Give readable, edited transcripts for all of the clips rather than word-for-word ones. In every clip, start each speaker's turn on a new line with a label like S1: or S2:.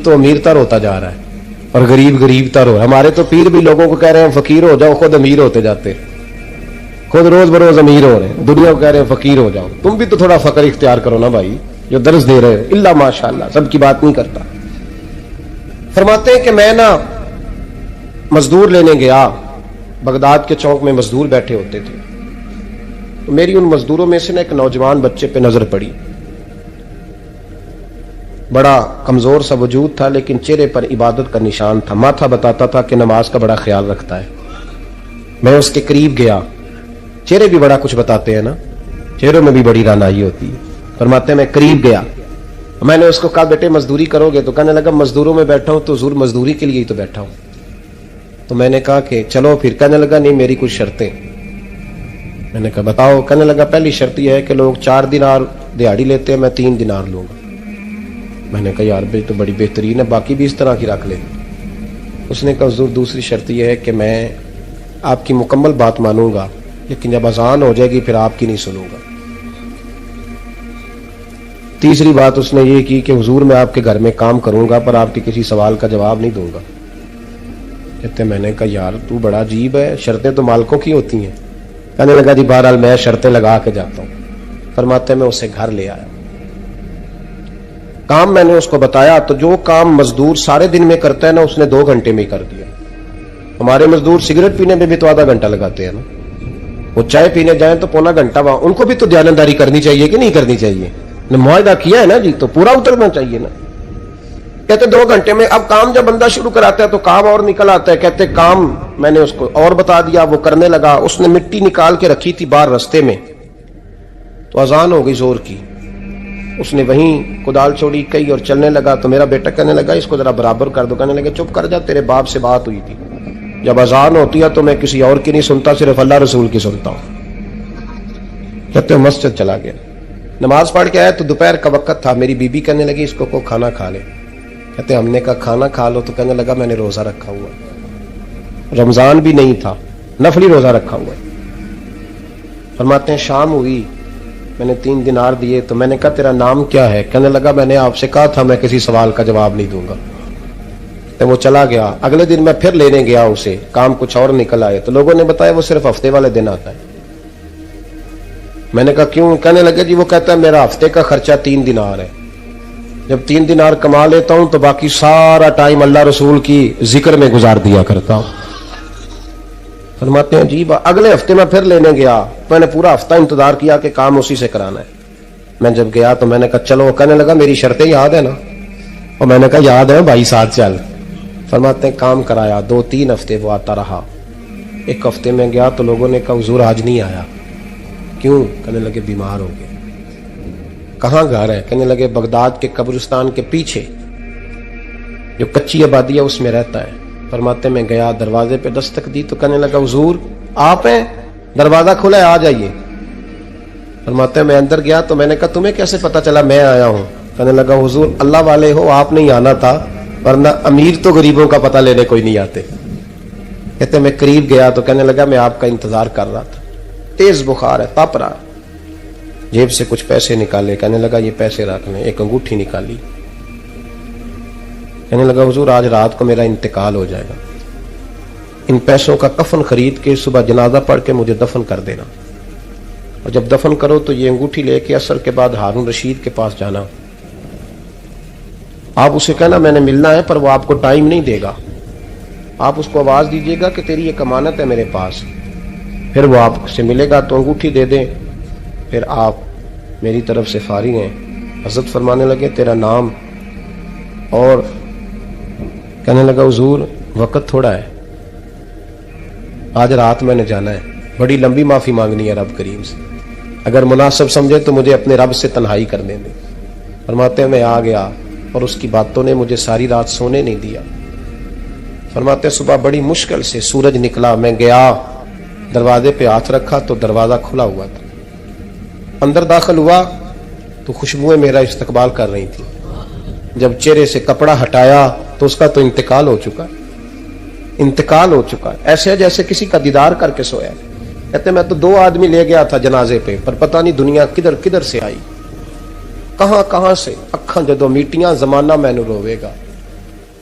S1: تو امیر تر ہوتا جا رہا ہے اور غریب غریب تر ہو رہا ہے. ہمارے تو پیر بھی لوگوں کو کہہ رہے ہیں فقیر ہو جاؤ, خود امیر ہوتے جاتے, خود روز بروز امیر ہو رہے ہیں. دنیا کو کہہ رہے ہیں فقیر ہو جاؤ. تم بھی تو تھوڑا فقر اختیار کرو نا بھائی, جو درس دے رہے ہو. اللہ ماشاء اللہ, سب کی بات نہیں کرتا. فرماتے ہیں کہ میں نا مزدور لینے گیا, بغداد کے چوک میں مزدور بیٹھے ہوتے تھے. میری ان مزدوروں میں سے نا ایک نوجوان بچے پہ نظر پڑی. بڑا کمزور سا وجود تھا لیکن چہرے پر عبادت کا نشان تھا. ماتھا بتاتا تھا کہ نماز کا بڑا خیال رکھتا ہے. میں اس کے قریب گیا. چہرے بھی بڑا کچھ بتاتے ہیں نا, چہروں میں بھی بڑی رانائی ہوتی ہے. فرماتے ہیں میں قریب گیا, میں نے اس کو کہا بیٹے مزدوری کرو گے؟ تو کہنے لگا مزدوروں میں بیٹھا ہوں تو حضور مزدوری کے لیے ہی تو بیٹھا ہوں. تو میں نے کہا کہ چلو پھر. کہنے لگا نہیں میری کچھ شرطیں. میں نے کہا بتاؤ. کہنے لگا پہلی شرط یہ ہے کہ لوگ 4 دینار دیہاڑی لیتے ہیں, میں 3 دینار لوں گا. میں نے کہا یار بھائی تو بڑی بہترین ہے, باقی بھی اس طرح کی رکھ لیں. اس نے کہا حضور دوسری شرط یہ ہے کہ میں آپ کی مکمل بات مانوں گا لیکن جب اذان ہو جائے گی پھر آپ کی نہیں سنوں گا. تیسری بات اس نے یہ کی کہ حضور میں آپ کے گھر میں کام کروں گا پر آپ کے کسی سوال کا جواب نہیں دوں گا. کہتے میں نے کہا یار تو بڑا عجیب ہے, شرطیں تو مالکوں کی ہوتی ہیں. کہنے لگا جی بہرحال میں شرطیں لگا کے جاتا ہوں. فرماتے میں اسے گھر لے آیا. کام میں نے اس کو بتایا تو جو کام مزدور سارے دن میں کرتا ہے نا اس نے 2 گھنٹے میں ہی کر دیا. ہمارے مزدور سگریٹ پینے میں بھی تو آدھا گھنٹہ لگاتے ہیں نا, وہ چائے پینے جائیں تو پونا گھنٹہ. وہاں ان کو بھی تو دیانتداری کرنی چاہیے کہ نہیں کرنی چاہیے؟ معاہدہ کیا ہے نا جی, تو پورا اترنا چاہیے نا. کہتے 2 گھنٹے میں. اب کام جب بندہ شروع کراتا ہے تو کام اور نکل آتا ہے. کہتے کام میں نے اس کو اور بتا دیا, وہ کرنے لگا. اس نے مٹی نکال کے رکھی تھی باہر رستے میں, تو اذان ہو گئی زور کی. اس نے وہیں کدال چھوڑی کئی اور چلنے لگا. تو میرا بیٹا کہنے لگا اس کو ذرا برابر کر دو. کہنے لگا چپ کر جا, تیرے باپ سے بات ہوئی تھی, جب اذان ہوتی ہے تو میں کسی اور کی نہیں سنتا, صرف اللہ رسول کی سنتا ہوں. کہتے مسجد چلا گیا, نماز پڑھ کے آیا تو دوپہر کا وقت تھا. میری بیوی کہنے لگی اس کو کھانا کھا لے. کہتے ہم نے کہا کھانا کھا لو. تو کہنے لگا میں نے روزہ رکھا ہوا, رمضان بھی نہیں تھا, نفلی روزہ رکھا ہوا. فرماتے ہیں شام ہوئی, میں نے 3 دینار دیے. تو میں نے کہا تیرا نام کیا ہے؟ کہنے لگا میں نے آپ سے کہا تھا میں کسی سوال کا جواب نہیں دوں گا. تو وہ چلا گیا. اگلے دن میں پھر لینے گیا اسے, کام کچھ اور نکل آئے. تو لوگوں نے بتایا وہ صرف ہفتے والے دن آتا ہے. میں نے کہا کیوں؟ کہنے لگے جی وہ کہتا ہے میرا ہفتے کا خرچہ 3 دینار ہے, جب 3 دینار کما لیتا ہوں تو باقی سارا ٹائم اللہ رسول کی ذکر میں گزار دیا کرتا ہوں. فرماتے ہیں جی اگلے ہفتے میں پھر لینے گیا. میں نے پورا ہفتہ انتظار کیا کہ کام اسی سے کرانا ہے. میں جب گیا تو میں نے کہا چلو. کہنے لگا میری شرطیں یاد ہے نا؟ اور میں نے کہا یاد ہے بھائی, ساتھ چل. فرماتے ہیں کام کرایا. 2-3 ہفتے وہ آتا رہا. ایک ہفتے میں گیا تو لوگوں نے کہا حضور آج نہیں آیا. کیوں؟ کہنے لگے بیمار ہو گئے. کہاں گھر ہے؟ کہنے لگے بغداد کے قبرستان کے پیچھے جو کچی آبادی ہے اس میں رہتا ہے. فرماتے میں گیا, دروازے پہ دستک دی تو کہنے لگا حضور آپ ہیں؟ دروازہ کھلا ہے, آ جائیے. فرماتے میں اندر گیا تو میں نے کہا تمہیں کیسے پتا چلا میں آیا ہوں؟ کہنے لگا حضور اللہ والے ہو, آپ نہیں آنا تھا, ورنہ امیر تو غریبوں کا پتہ لینے کوئی نہیں آتے. کہتے میں قریب گیا تو کہنے لگا میں آپ کا انتظار کر رہا تھا, تیز بخار ہے, تپ رہا. جیب سے کچھ پیسے نکالے. کہنے لگا یہ پیسے رکھ لیں. ایک انگوٹھی نکالی. کہنے لگا حضور آج رات کو میرا انتقال ہو جائے گا, ان پیسوں کا کفن خرید کے صبح جنازہ پڑھ کے مجھے دفن کر دینا, اور جب دفن کرو تو یہ انگوٹھی لے کے عصر کے بعد ہارون رشید کے پاس جانا. آپ اسے کہنا میں نے ملنا ہے, پر وہ آپ کو ٹائم نہیں دے گا. آپ اس کو آواز دیجیے گا کہ تیری ایک امانت ہے میرے پاس. پھر وہ آپ سے ملے گا تو انگوٹھی دے دیں, پھر آپ میری طرف سے فارغ ہیں. حضرت فرمانے لگے تیرا نام؟ اور کہنے لگا حضور وقت تھوڑا ہے, آج رات میں نے جانا ہے, بڑی لمبی معافی مانگنی ہے رب کریم سے, اگر مناسب سمجھے تو مجھے اپنے رب سے تنہائی کرنے دیں. فرماتے ہیں میں آ گیا اور اس کی باتوں نے مجھے ساری رات سونے نہیں دیا. فرماتے ہیں صبح بڑی مشکل سے سورج نکلا, میں گیا دروازے پہ ہاتھ رکھا تو دروازہ کھلا ہوا تھا. اندر داخل ہوا تو خوشبوئیں میرا استقبال کر رہی تھی. جب چہرے سے کپڑا ہٹایا تو اس کا تو انتقال ہو چکا, انتقال ہو چکا, ایسے ہے جیسے کسی کا دیدار کر کے سویا. کہتے میں تو 2 آدمی لے گیا تھا جنازے پہ, پر پتہ نہیں دنیا کدھر کدھر سے آئی, کہاں کہاں سے. اکھاں جدو میٹیاں زمانہ مینوں روے گا,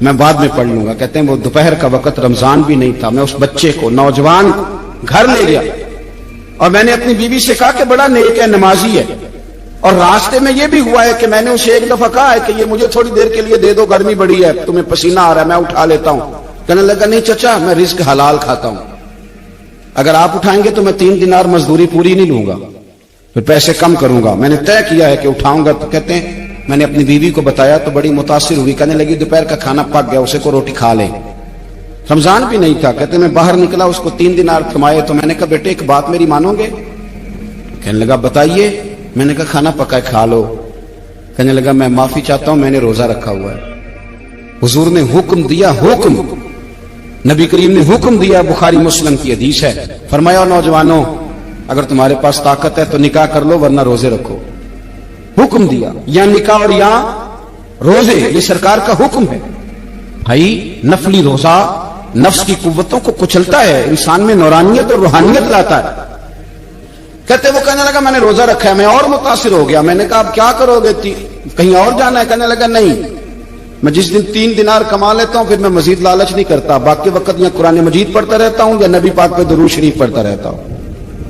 S2: میں بعد میں پڑھ لوں گا. کہتے ہیں وہ دوپہر کا وقت رمضان بھی نہیں تھا, میں اس بچے کو نوجوان گھر لے گیا اور میں نے اپنی بیوی سے کہا کہ بڑا نیک ہے, نمازی ہے, اور راستے میں یہ بھی ہوا ہے کہ میں نے اسے ایک دفعہ کہا ہے کہ یہ مجھے تھوڑی دیر کے لیے دے دو, گرمی بڑی ہے, تمہیں پسینہ آ رہا ہے, میں اٹھا لیتا ہوں. کہنے لگا نہیں چچا, میں رزق حلال کھاتا ہوں, اگر آپ اٹھائیں گے تو میں 3 دینار مزدوری پوری نہیں لوں گا, پھر پیسے کم کروں گا, میں نے طے کیا ہے کہ اٹھاؤں گا. تو کہتے ہیں میں نے اپنی بیوی کو بتایا تو بڑی متاثر ہوئی, کہنے لگی دوپہر کا کھانا پک گیا, اسے کو روٹی کھا لے. رمضان بھی نہیں تھا. کہتے ہیں میں باہر نکلا, اس کو 3 دینار تھمائے, تو میں نے کہا بیٹے ایک بات میری مانو گے؟ کہنے لگا بتائیے. میں نے کہا کھانا پکائے کھا لو. کہنے لگا میں معافی چاہتا ہوں, میں نے روزہ رکھا ہوا ہے. حضور نے حکم دیا, حکم نبی کریم نے حکم دیا, بخاری مسلم کی حدیث ہے, فرمایا نوجوانوں اگر تمہارے پاس طاقت ہے تو نکاح کر لو ورنہ روزے رکھو. حکم دیا, یا نکاح اور یا روزے, یہ سرکار کا حکم ہے. بھائی نفلی روزہ نفس کی قوتوں کو کچلتا ہے, انسان میں نورانیت اور روحانیت لاتا ہے. کہتے وہ کہنے لگا میں نے روزہ رکھا ہے. میں اور متاثر ہو گیا, میں نے کہا اب کیا کرو گے, کہیں اور جانا ہے؟ کہنے لگا نہیں, میں جس دن 3 دینار کما لیتا ہوں پھر میں مزید لالچ نہیں کرتا, باقی وقت یا قرآن مجید پڑھتا رہتا ہوں یا نبی پاک پہ درود شریف پڑھتا رہتا ہوں.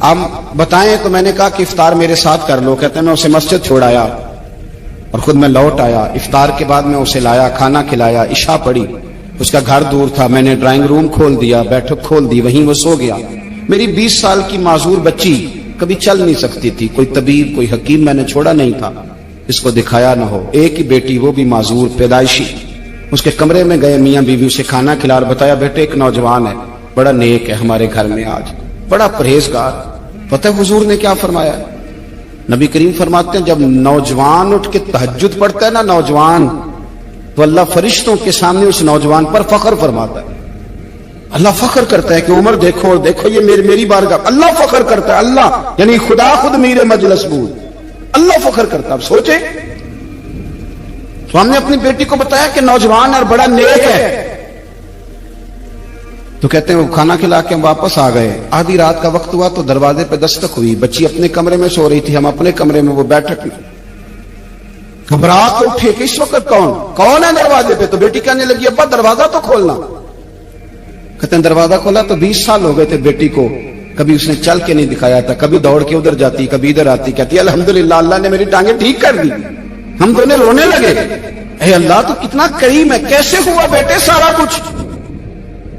S2: آپ بتائیں. تو میں نے کہا کہ افطار میرے ساتھ کر لو. کہتے ہیں میں اسے مسجد چھوڑایا اور خود میں لوٹ آیا. افطار کے بعد میں اسے لایا, کھانا کھلایا, عشاء پڑھی. اس کا گھر دور تھا, میں نے ڈرائنگ روم کھول دیا, بیٹھک کھول دی, وہیں وہ سو گیا. میری 20 سال کی معذور بچی کبھی چل نہیں سکتی تھی, کوئی طبیب کوئی حکیم میں نے چھوڑا نہیں تھا اس کو دکھایا نہ ہو. ایک ہی بیٹی, وہ بھی معذور پیدائشی. اس کے کمرے میں گئے, میاں بیوی اسے کھانا کھلا اور بتایا بیٹے ایک نوجوان ہے, بڑا نیک ہے, ہمارے گھر میں آج بڑا پرہیزگار. پتہ ہے حضور نے کیا فرمایا؟ نبی کریم فرماتے ہیں جب نوجوان اٹھ کے تہجد پڑھتا ہے نا نوجوان, تو اللہ فرشتوں کے سامنے اس نوجوان پر فخر فرماتا ہے. اللہ فخر کرتا ہے کہ عمر دیکھو اور دیکھو یہ میری بارگاہ. اللہ فخر کرتا ہے, اللہ یعنی خدا خود میرے مجلس بود, اللہ فخر کرتا ہے. اب سوچے, تو ہم نے اپنی بیٹی کو بتایا کہ نوجوان اور بڑا نیک ہے. تو کہتے ہیں وہ کھانا کھلا کے ہم واپس آ گئے. آدھی رات کا وقت ہوا تو دروازے پہ دستک ہوئی. بچی اپنے کمرے میں سو رہی تھی, ہم اپنے کمرے میں, وہ بیٹھک میں. گھبرا کے اٹھے کہ اس وقت کون ہے دروازے پہ؟ تو بیٹی کہنے لگی ابا دروازہ تو کھولنا. کہتے ہیں دروازہ کھولا تو 20 سال ہو گئے تھے بیٹی کو, کبھی اس نے چل کے نہیں دکھایا تھا, کبھی دوڑ کے ادھر جاتی کبھی ادھر آتی. کہتی الحمدللہ اللہ نے میری ٹانگیں ٹھیک کر دی. ہم دونوں رونے لگے, اے اللہ تو کتنا کریم ہے, کیسے ہوا بیٹے سارا کچھ؟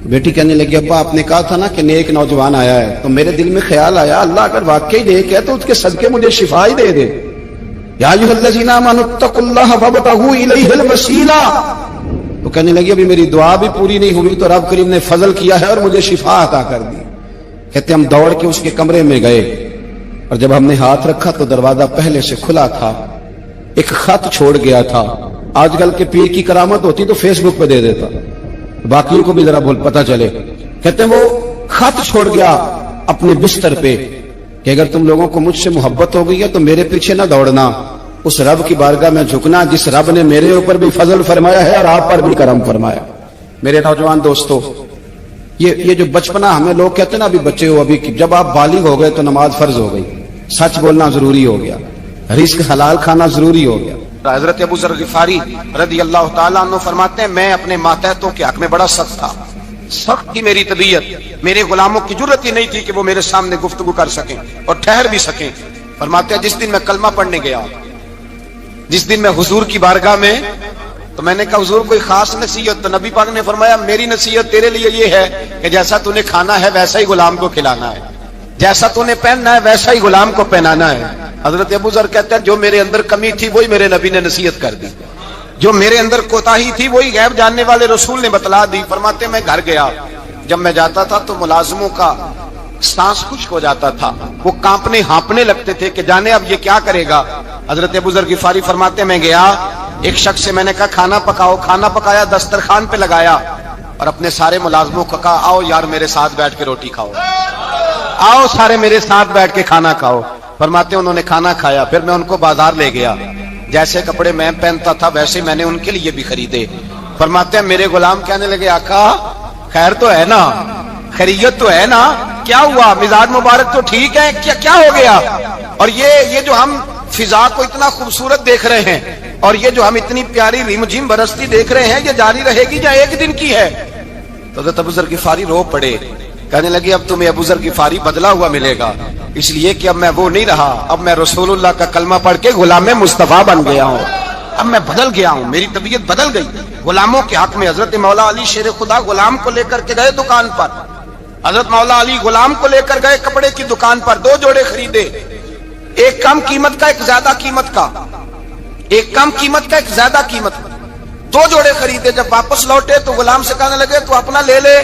S2: بیٹی کہنے لگی ابا آپ نے کہا تھا نا کہ نیک نوجوان آیا ہے, تو میرے دل میں خیال آیا اللہ اگر واقعی نیک ہے تو اس کے صدقے مجھے شفا ہی دے دے. یا ایھا الذین آمنوا اتقوا اللہ وابتغوا الیہ الوسیلہ. تو کہنے لگی ابھی میری دعا بھی پوری نہیں ہوئی تو رب کریم نے فضل کیا ہے اور مجھے شفا عطا کر دی. کہتے ہم دوڑ کے اس کے کمرے میں گئے اور جب ہم نے ہاتھ رکھا تو دروازہ پہلے سے کھلا تھا. ایک خط چھوڑ گیا تھا. آج کل کے پیر کی کرامت ہوتی تو فیس بک پہ دے دیتا, باقیوں کو بھی ذرا پتہ چلے. کہتے ہیں وہ خط چھوڑ گیا اپنے بستر پہ کہ اگر تم لوگوں کو مجھ سے محبت ہو گئی ہے تو میرے پیچھے نہ دوڑنا, اس رب کی بارگاہ میں جھکنا جس رب نے میرے اوپر بھی فضل فرمایا ہے اور آپ پر بھی کرم فرمایا. میرے نوجوان دوستو, یہ جو بچپنا ہمیں لوگ کہتے ہیں نا ابھی بچے ہو, ابھی جب آپ بالغ ہو گئے تو نماز فرض ہو گئی, سچ بولنا ضروری ہو گیا, رزق حلال کھانا ضروری ہو گیا. حضرت ابو ذر غفاری رضی اللہ تعالیٰ عنہ فرماتے ہیں میں اپنے ماتحتوں کے حق میں بڑا سخت تھا, سخت تھی میری طبیعت, میرے غلاموں کی جرت ہی نہیں تھی کہ وہ میرے سامنے گفتگو کر سکیں اور ٹھہر بھی سکیں. فرماتے ہیں جس دن میں کلمہ پڑھنے گیا, جس دن میں حضور کی بارگاہ میں, تو میں نے کہا حضور کوئی خاص نصیحت؟ تو نبی پاک نے فرمایا میری نصیحت تیرے لیے یہ ہے کہ جیسا تو نے کھانا ہے ویسا ہی غلام کو کھلانا ہے, جیسا تو نے پہننا ہے ویسا ہی غلام کو پہنانا ہے. حضرت ابو ذر کہتے ہیں جو میرے اندر کمی تھی وہی میرے نبی نے نصیحت کر دی, جو میرے اندر کوتاہی تھی وہی غیب جاننے والے رسول نے بتلا دی. فرماتے میں گھر گیا, جب میں جاتا تھا تو ملازموں کا سانس خشک ہو جاتا تھا, وہ کانپنے ہانپنے لگتے تھے کہ جانے اب یہ کیا کرے گا. حضرت ابو ذر غفاری فرماتے میں گیا, ایک شخص سے میں نے کہا کھانا پکاؤ, کھانا پکایا, دسترخوان پہ لگایا اور اپنے سارے ملازموں کو کہا آؤ یار میرے ساتھ بیٹھ کے روٹی کھاؤ, آؤ سارے میرے ساتھ بیٹھ کے کھانا کھاؤ. فرماتے انہوں نے کھانا کھایا, پھر میں ان کو بازار لے گیا, جیسے کپڑے میں پہنتا تھا ویسے میں نے ان کے لیے بھی خریدے. فرماتے ہیں میرے غلام کہنے لگے آقا خیر تو ہے نا, خیریت تو ہے نا, کیا ہوا, مزاج مبارک تو ٹھیک ہے, کیا ہو گیا؟ اور یہ جو ہم فضا کو اتنا خوبصورت دیکھ رہے ہیں, اور یہ جو ہم اتنی پیاری ریمجھم برستی دیکھ رہے ہیں یہ جاری رہے گی یا ایک دن کی ہے؟ تو حضرت ابو ذر غفاری رو پڑے، کہنے لگے اب تمہیں ابو ذر غفاری بدلا ہوا ملے گا، اس لیے کہ اب میں وہ نہیں رہا، اب میں رسول اللہ کا کلمہ پڑھ کے غلام مصطفیٰ بن گیا ہوں، اب میں بدل گیا ہوں، میری طبیعت بدل گئی۔ غلاموں کے حق میں حضرت مولا علی شیر خدا غلام کو لے کر کے گئے دکان پر، حضرت مولا علی غلام کو لے کر گئے کپڑے کی دکان پر، 2 جوڑے خریدے، ایک کم قیمت کا، ایک زیادہ قیمت کا، ایک کم قیمت کا، ایک زیادہ قیمت کا، 2 جوڑے خریدے۔ جب واپس لوٹے تو غلام سے کہنے لگے تو اپنا لے لے۔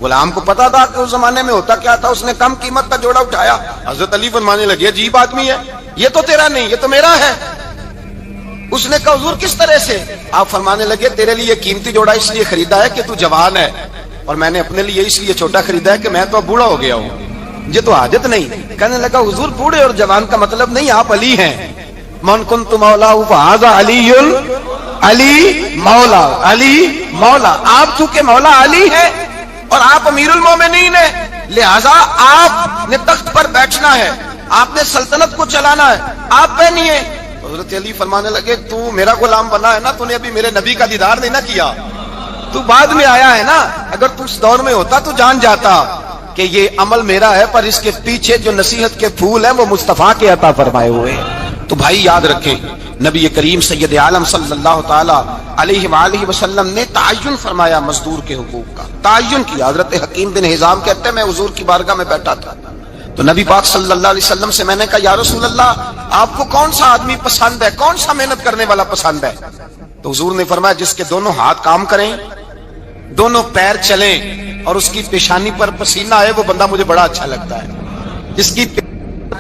S2: غلام کو پتا تھا کہ اس زمانے میں ہوتا کیا تھا، اس نے کم قیمت کا جوڑا اٹھایا۔ حضرت علی فرمانے لگے عجیب آدمی ہے، یہ تو تیرا نہیں، یہ تو میرا ہے۔ اس نے کہا حضور کس طرح سے؟ آپ فرمانے لگے تیرے لیے قیمتی جوڑا اس لیے خریدا ہے کہ تو جوان ہے، اور میں نے اپنے لیے اس لیے چھوٹا خریدا ہے کہ میں تو اب بوڑھا ہو گیا ہوں، مجھے تو حاجت نہیں۔ کہنے لگا حضور بوڑھے اور جوان کا مطلب نہیں، آپ علی ہیں، من کنت مولا فہذا علی، علی مولا، علی مولا، آپ چونکہ مولا علی ہیں اور آپ امیر المومنین ہیں، لہذا آپ نے تخت پر بیٹھنا ہے، آپ نے سلطنت کو چلانا ہے، آپ پہ نہیں ہے۔ حضرت علی فرمانے لگے تو میرا غلام بنا ہے نا، تو نے ابھی میرے نبی کا دیدار نہیں نہ کیا، تو بعد میں آیا ہے نا، اگر تو اس دور میں ہوتا تو جان جاتا کہ یہ عمل میرا ہے، پر اس کے پیچھے جو نصیحت کے پھول ہیں وہ مصطفیٰ کے عطا فرمائے ہوئے ہیں۔ تو بھائی یاد رکھیں، نبی کریم سید عالم صلی اللہ تعالی علیہ وآلہ وسلم نے تعین فرمایا مزدور کے حقوق کا، تعین کیا۔ حضرت حکیم بن حزام کہتے ہیں میں حضور کی بارگاہ میں بیٹھا تھا تو نبی پاک صلی اللہ علیہ وسلم سے میں نے کہا یا رسول اللہ آپ کو کون سا آدمی پسند ہے، کون سا محنت کرنے والا پسند ہے؟ تو حضور نے فرمایا جس کے دونوں ہاتھ کام کریں، دونوں پیر چلیں اور اس کی پیشانی پر پسینہ آئے، وہ بندہ مجھے بڑا اچھا لگتا ہے۔ جس کی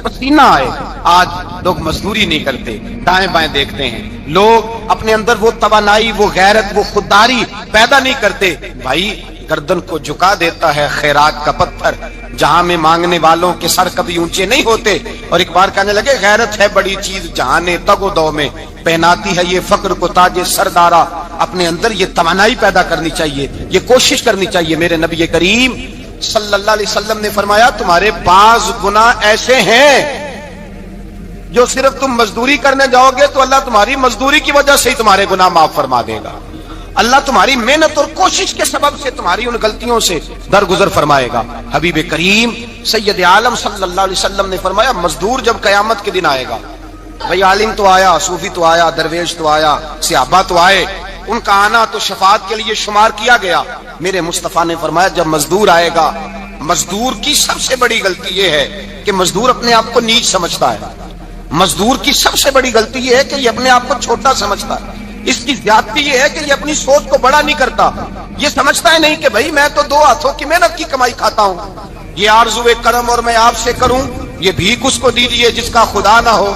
S2: پسینہ آئے، آج لوگ مزدوری نہیں کرتے، دائیں بائیں دیکھتے ہیں، لوگ اپنے اندر وہ توانائی، وہ غیرت، وہ خودداری پیدا نہیں کرتے۔ بھائی گردن کو جھکا دیتا ہے خیرات کا پتھر، جہاں میں مانگنے والوں کے سر کبھی اونچے نہیں ہوتے۔ اور ایک بار کہنے لگے غیرت ہے بڑی چیز جہاں نے تگ و دو میں پہناتی ہے یہ فقر کو تاج سردارا۔ اپنے اندر یہ توانائی پیدا کرنی چاہیے، یہ کوشش کرنی چاہیے۔ میرے نبی کریم صلی اللہ علیہ وسلم نے فرمایا تمہارے بعض گناہ ایسے ہیں جو صرف تم مزدوری کرنے جاؤ گے تو اللہ تمہاری مزدوری کی وجہ سے ہی تمہارے گناہ معاف فرما دے گا، اللہ تمہاری محنت اور کوشش کے سبب سے تمہاری ان غلطیوں سے درگزر فرمائے گا۔ حبیب کریم سید عالم صلی اللہ علیہ وسلم نے فرمایا مزدور جب قیامت کے دن آئے گا، بھئی عالم تو آیا، صوفی تو آیا، درویش تو آیا، صحابہ تو آئے، ان کا آنا تو شفاعت کے لیے شمار کیا گیا۔ میرے مصطفیٰ نے فرمایا جب مزدور آئے گا، مزدور کی سب سے بڑی غلطی یہ ہے کہ مزدور اپنے آپ کو نیچ سمجھتا ہے، مزدور کی سب سے بڑی غلطی یہ ہے کہ یہ اپنے آپ کو چھوٹا سمجھتا ہے، اس کی زیادتی یہ ہے کہ یہ اپنی سوچ کو بڑا نہیں کرتا، یہ سمجھتا ہے نہیں کہ بھائی میں تو 2 ہاتھوں کی محنت کی کمائی کھاتا ہوں، یہ آرزو کرم اور میں آپ سے کروں، یہ بھیک اس کو دیجیے جس کا خدا نہ ہو۔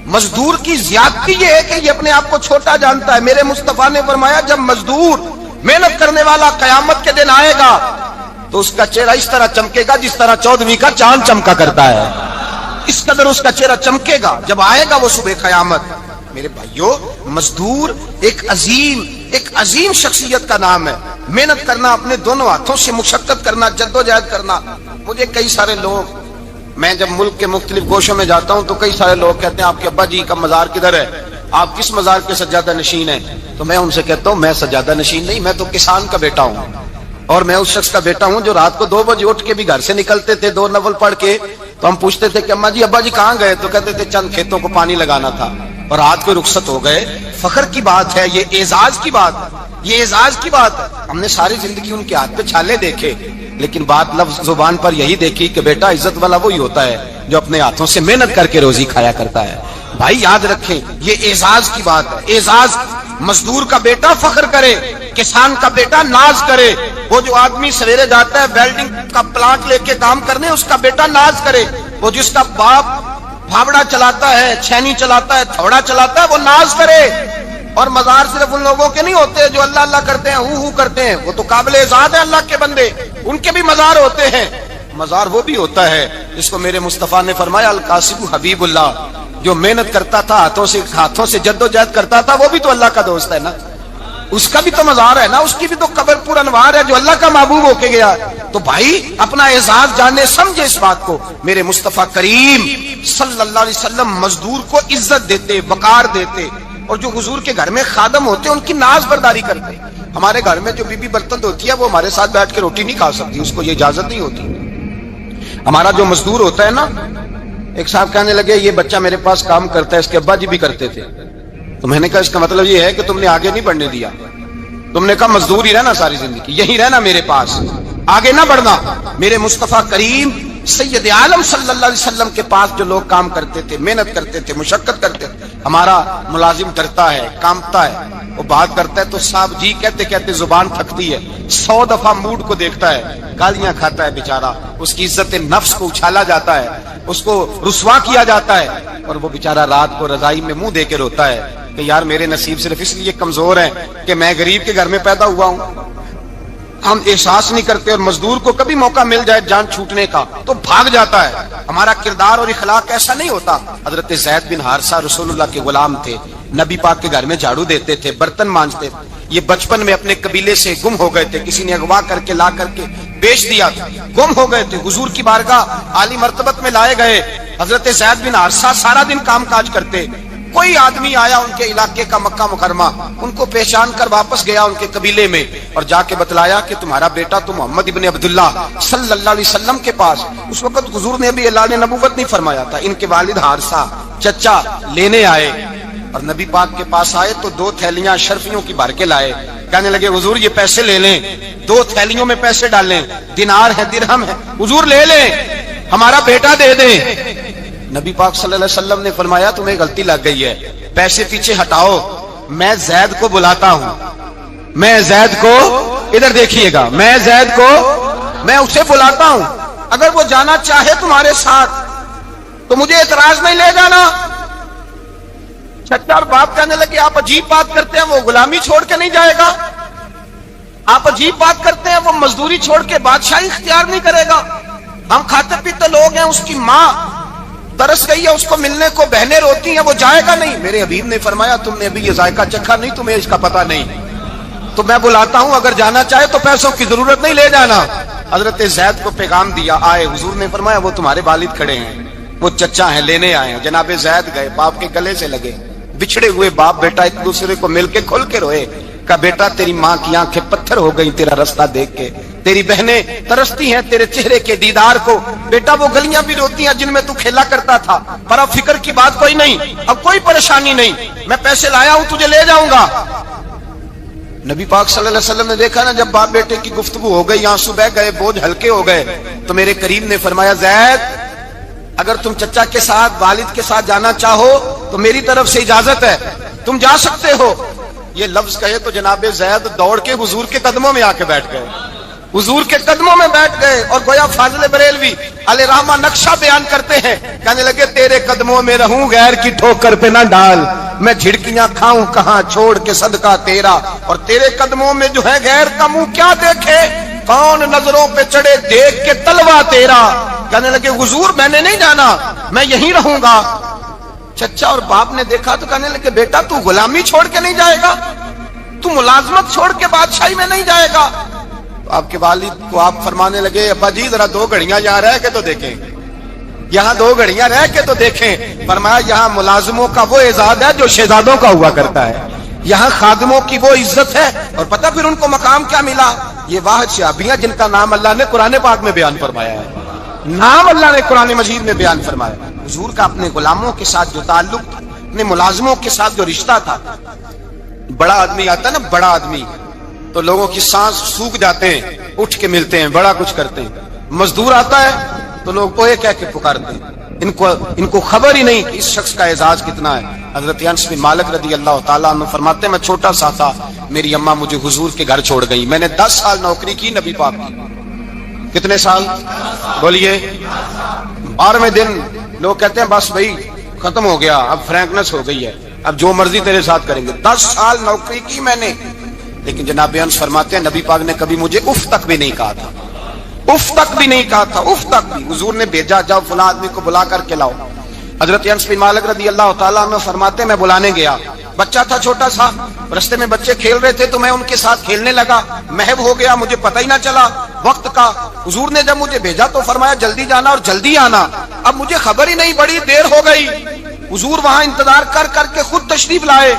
S2: مزدور کی زیادتی یہ ہے کہ یہ اپنے آپ کو چھوٹا جانتا ہے۔ میرے مصطفیٰ نے فرمایا جب مزدور محنت کرنے والا قیامت کے دن آئے گا تو اس کا چہرہ اس طرح چمکے گا جس طرح 14ویں کا چاند چمکا کرتا ہے، اس قدر اس کا چہرہ چمکے گا جب آئے گا وہ صبح قیامت۔ میرے بھائیو مزدور ایک عظیم شخصیت کا نام ہے، محنت کرنا، اپنے دونوں ہاتھوں سے مشقت کرنا، جدوجہد کرنا۔ مجھے کئی سارے لوگ، میں جب ملک کے مختلف گوشوں میں جاتا ہوں تو کئی سارے لوگ کہتے ہیں آپ کے ابا جی کا مزار کدھر ہے، آپ کس مزار کے سجادہ نشین ہیں؟ تو میں ان سے کہتا ہوں میں سجادہ نشین نہیں، میں تو کسان کا بیٹا ہوں، اور میں اس شخص کا بیٹا ہوں جو رات کو 2 بجے اٹھ کے بھی گھر سے نکلتے تھے 2 نفل پڑھ کے، تو ہم پوچھتے تھے کہ اماں جی ابا جی کہاں گئے؟ تو کہتے تھے چند کھیتوں کو پانی لگانا تھا، اور رات کو رخصت ہو گئے۔ فخر کی بات ہے، یہ اعزاز کی بات ہے، یہ اعزاز کی بات ہے۔ ہم نے ساری زندگی ان کے ہاتھ پہ چھالے دیکھے، لیکن بات لفظ زبان پر یہی دیکھی کہ بیٹا عزت والا وہی ہوتا ہے جو اپنے ہاتھوں سے محنت کر کے روزی کھایا کرتا ہے۔ بھائی یاد رکھیں یہ اعزاز کی بات ہے، اعزاز۔ مزدور کا بیٹا فخر کرے، کسان کا بیٹا ناز کرے، وہ جو آدمی سویرے جاتا ہے ویلڈنگ کا پلانٹ لے کے کام کرنے اس کا بیٹا ناز کرے، وہ جس کا باپ بھاوڑا چلاتا ہے، چھینی چلاتا ہے، تھوڑا چلاتا ہے، وہ ناز کرے۔ اور مزار صرف ان لوگوں کے نہیں ہوتے جو اللہ اللہ کرتے ہیں، ہو کرتے ہیں، وہ تو قابل اعزاز ہیں اللہ کے بندے، ان کے بھی مزار ہوتے ہیں۔ مزار وہ بھی ہوتا ہے جس کو میرے مصطفیٰ نے فرمایا القاسم حبیب اللہ، جو محنت کرتا تھا، ہاتھوں سے جدوجہد کرتا تھا، وہ بھی تو اللہ کا دوست ہے نا، اس کا بھی تو مزار ہے نا، اس کی بھی تو قبر پر انوار ہے جو اللہ کا محبوب ہو کے گیا۔ تو بھائی اپنا اعزاز جانے سمجھے اس بات کو۔ میرے مصطفیٰ کریم صلی اللہ علیہ وسلم مزدور کو عزت دیتے، وقار دیتے، اور جو حضور کے گھر میں خادم ہوتے ان کی ناز برداری کرتے. ہمارے گھر میں جو بی بی برتن دھوتی ہے وہ ہمارے ساتھ بیٹھ کے روٹی نہیں کھا سکتی، اس کو یہ اجازت نہیں ہوتی. ہمارا جو مزدور ہوتا ہے نا، ایک صاحب کہنے لگے یہ بچہ میرے پاس کام کرتا ہے، اس کے ابا جی بھی کرتے تھے. تو میں نے کہا اس کا مطلب یہ ہے کہ تم نے آگے نہیں بڑھنے دیا. تم نے کہا مزدور ہی رہنا ساری زندگی، یہی رہنا میرے پاس، آگے نہ بڑھنا. میرے مصطفیٰ کریم سید عالم صلی اللہ علیہ وسلم کے پاس جو لوگ کام کرتے تھے، محنت کرتے تھے، مشقت کرتے تھے، ہمارا ملازم ڈرتا ہے، کامتا ہے، وہ بات کرتا ہے تو صاحب جی کہتے کہتے زبان تھکتی ہے، 100 دفعہ موڈ کو دیکھتا ہے، گالیاں کھاتا ہے بیچارہ، اس کی عزت نفس کو اچھالا جاتا ہے، اس کو رسوا کیا جاتا ہے، اور وہ بیچارہ رات کو رضائی میں منہ دے کے روتا ہے کہ یار میرے نصیب صرف اس لیے کمزور ہیں کہ میں غریب کے گھر میں پیدا ہوا ہوں. ہم احساس نہیں کرتے، اور مزدور کو کبھی موقع مل جائے جان چھوٹنے کا تو بھاگ جاتا ہے. ہمارا کردار اور اخلاق ایسا نہیں ہوتا. حضرت زید بن حارثہ رسول اللہ کے غلام تھے، نبی پاک کے گھر میں جھاڑو دیتے تھے، برتن مانجتے تھے. یہ بچپن میں اپنے قبیلے سے گم ہو گئے تھے، کسی نے اغوا کر کے لا کر کے بیچ دیا تھا، گم ہو گئے تھے. حضور کی بارگاہ عالی مرتبت میں لائے گئے. حضرت زید بن حارثہ سارا دن کام کاج کرتے. کوئی آدمی آیا ان کے علاقے کا، مکہ مکرمہ، ان کو پہچان کر واپس گیا ان کے قبیلے میں اور جا کے بتلایا کہ تمہارا بیٹا تو محمد ابن عبداللہ صلی اللہ علیہ وسلم کے پاس. اس وقت حضور نے ابھی اعلان نبوت نہیں فرمایا تھا. ان کے والد حارثہ چچا لینے آئے اور نبی پاک کے پاس آئے تو 2 تھیلیاں اشرفیوں کی بھر کے لائے. کہنے لگے حضور یہ پیسے لے لیں، 2 تھیلیوں میں پیسے ڈالیں، دینار ہے درہم ہے، حضور لے لیں، ہمارا بیٹا دے دیں. نبی پاک صلی اللہ علیہ وسلم نے فرمایا تمہیں غلطی لگ گئی ہے، پیسے پیچھے ہٹاؤ، میں زید کو بلاتا ہوں. میں زید کو، ادھر دیکھیے گا، میں زید کو، میں اسے بلاتا ہوں. اگر وہ جانا چاہے تمہارے ساتھ تو مجھے اعتراض نہیں، لے جانا. چچا اور باپ کہنے لگے آپ عجیب بات کرتے ہیں، وہ غلامی چھوڑ کے نہیں جائے گا. آپ عجیب بات کرتے ہیں، وہ مزدوری چھوڑ کے بادشاہی اختیار نہیں کرے گا. ہم کھاتے پیتے لوگ ہیں، اس کی ماں ترس گئی ہے، اس کو ملنے کو بہنیں روتی ہیں، وہ جائے گا نہیں. میرے حبیب نے فرمایا تم نے ابھی یہ ذائقہ چکھا نہیں، تمہیں اس کا پتہ نہیں، تو میں بلاتا ہوں، اگر جانا چاہے تو پیسوں کی ضرورت نہیں، لے جانا. حضرت زید کو پیغام دیا، آئے. حضور نے فرمایا وہ تمہارے والد کھڑے ہیں، وہ چچا ہیں، لینے آئے ہیں. جناب زید گئے، باپ کے گلے سے لگے. بچھڑے ہوئے باپ بیٹا ایک دوسرے کو مل کے کھل کے روئے. کہا بیٹا تیری ماں کی آنکھیں پتھر ہو گئی تیرا رستہ دیکھ کے، تیری بہنیں ترستی ہیں تیرے چہرے کے دیدار کو. بیٹا وہ گلیاں بھی روتی ہیں جن میں تو کھیلا کرتا تھا، پر اب فکر کی بات کوئی نہیں، اب کوئی پریشانی نہیں، میں پیسے لایا ہوں تجھے لے جاؤں گا. نبی پاک صلی اللہ علیہ وسلم نے دیکھا نا جب باپ بیٹے کی گفتگو ہو گئی، آنسو بہ گئے، بوجھ ہلکے ہو گئے، تو میرے کریم نے فرمایا زید اگر تم چچا کے ساتھ والد کے ساتھ جانا چاہو تو میری طرف سے اجازت ہے، تم جا سکتے ہو. یہ لفظ کہے تو جناب زید دوڑ کے حضور کے قدموں میں آ کے بیٹھ گئے، حضور کے قدموں میں بیٹھ گئے. اور گویا فاضل بریلوی علیہ رحمہ نقشہ بیان کرتے ہیں، کہنے لگے تیرے قدموں میں رہوں، غیر کی ٹھوکر پہ نہ ڈال، میں جھڑکیاں کھاؤں کہاں چھوڑ کے صدقہ تیرا. اور تیرے قدموں میں جو ہے غیر کا منہ کیا دیکھے، کون نظروں پہ چڑھے دیکھ کے تلوا تیرا. کہنے لگے حضور میں نے نہیں جانا، میں یہیں رہوں گا. چچا اور باپ نے دیکھا تو کہنے لگے بیٹا تو غلامی چھوڑ کے نہیں جائے گا، تو ملازمت چھوڑ کے بادشاہی میں نہیں جائے گا. تو آپ کے والد کو آپ فرمانے لگے ابا جی ذرا 2 گھڑیاں یہاں رہ کے تو دیکھیں، یہاں 2 گھڑیاں رہ کے تو دیکھیں. فرمایا یہاں ملازموں کا وہ اعزاز ہے جو شہزادوں کا ہوا کرتا ہے، یہاں خادموں کی وہ عزت ہے. اور پتہ پھر ان کو مقام کیا ملا، یہ واحد شعبیاں جن کا نام اللہ نے قرآن پاک میں بیان فرمایا ہے، نام اللہ نے قرآن مجید میں بیان فرمایا. حضور کا اپنے غلاموں کے ساتھ جو تعلق تھا، اپنے ملازموں کے ساتھ جو رشتہ تھا. بڑا آدمی آتا ہے نا، بڑا آدمی تو لوگوں کی سانس سوکھ جاتے ہیں، اٹھ کے ملتے ہیں، بڑا کچھ کرتے ہیں. مزدور آتا ہے تو لوگ اوئے کہہ کے پکارتے ہیں، ان کو خبر ہی نہیں کہ اس شخص کا اعزاز کتنا ہے. حضرت انس بن مالک رضی اللہ تعالیٰ عنہ فرماتے ہیں میں چھوٹا سا تھا، میری اماں مجھے حضور کے گھر چھوڑ گئی، میں نے 10 سال نوکری کی نبی پاک کی. کتنے سال بولیے؟ 12ویں دن لوگ کہتے ہیں بس بھائی ختم ہو گیا، اب فرینکنس ہو گئی ہے، اب جو مرضی تیرے ساتھ کریں گے. 10 سال نوکری کی میں نے، لیکن جناب انس فرماتے ہیں نبی پاک نے کبھی مجھے اف تک بھی نہیں کہا تھا، اف تک بھی نہیں کہا تھا، اف تک بھی. حضور نے بھیجا جاؤ فلاں آدمی کو بلا کر کے لاؤ. حضرت انس بن مالک رضی اللہ تعالیٰ عنہ فرماتے ہیں میں بلانے گیا، بچہ تھا چھوٹا سا، رستے میں بچے کھیل رہے تھے تو میں ان کے ساتھ کھیلنے لگا، محو ہو گیا، مجھے پتہ ہی نہ چلا وقت کا. حضور نے جب مجھے بھیجا تو فرمایا جلدی جانا اور جلدی آنا. اب مجھے خبر ہی نہیں، بڑی دیر ہو گئی. حضور وہاں انتظار کر کر کے خود تشریف لائے.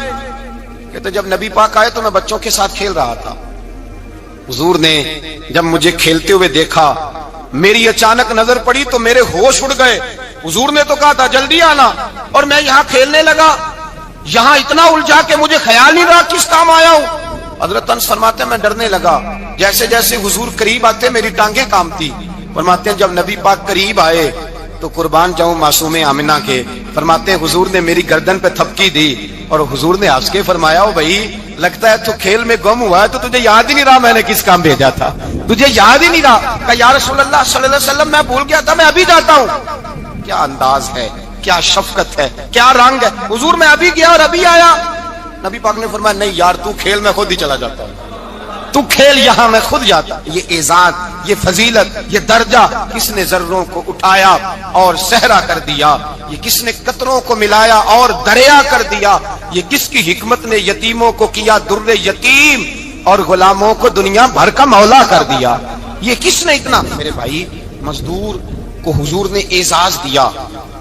S2: کہتے جب نبی پاک آئے تو میں بچوں کے ساتھ کھیل رہا تھا. حضور نے جب مجھے کھیلتے ہوئے دیکھا، میری اچانک نظر پڑی تو میرے ہوش اڑ گئے. حضور نے تو کہا تھا جلدی آنا، اور میں یہاں کھیلنے لگا. یہاں اتنا الجھا کہ مجھے خیال نہیں رہا کس کام آیا ہوں. حضرت انس فرماتے ہیں میں ڈرنے لگا. جیسے جیسے حضور قریب آتے میری ٹانگیں کانپتی. فرماتے ہیں جب نبی پاک قریب آئے تو قربان جاؤں معصوم آمنہ کے، فرماتے ہیں حضور نے میری گردن پہ تھپکی دی اور حضور نے ہنس کے فرمایا او بھائی لگتا ہے تو کھیل میں گم ہوا ہے تو تجھے یاد ہی نہیں رہا میں نے کس کام بھیجا تھا، تجھے یاد ہی نہیں رہا. کہ یا رسول اللہ صلی اللہ علیہ وسلم میں بھول گیا تھا، میں ابھی جاتا ہوں. کیا انداز ہے، کیا شفقت ہے، کیا رنگ ہے. حضور میں ابھی گیا اور ابھی آیا. نبی پاک نے فرمایا نہیں یار تو کھیل میں خود ہی چلا جاتا ہوں، تو کھیل یہاں میں خود جاتا. یہ اعزاز، یہ فضیلت، یہ درجہ کس نے ذروں کو اٹھایا اور صحرا کر دیا، یہ کس نے قطروں کو ملایا اور دریا کر دیا، یہ کس کی حکمت نے یتیموں کو کیا در یتیم اور غلاموں کو دنیا بھر کا مولا کر دیا. یہ کس نے اتنا. میرے بھائی مزدور کو حضور نے اعزاز دیا.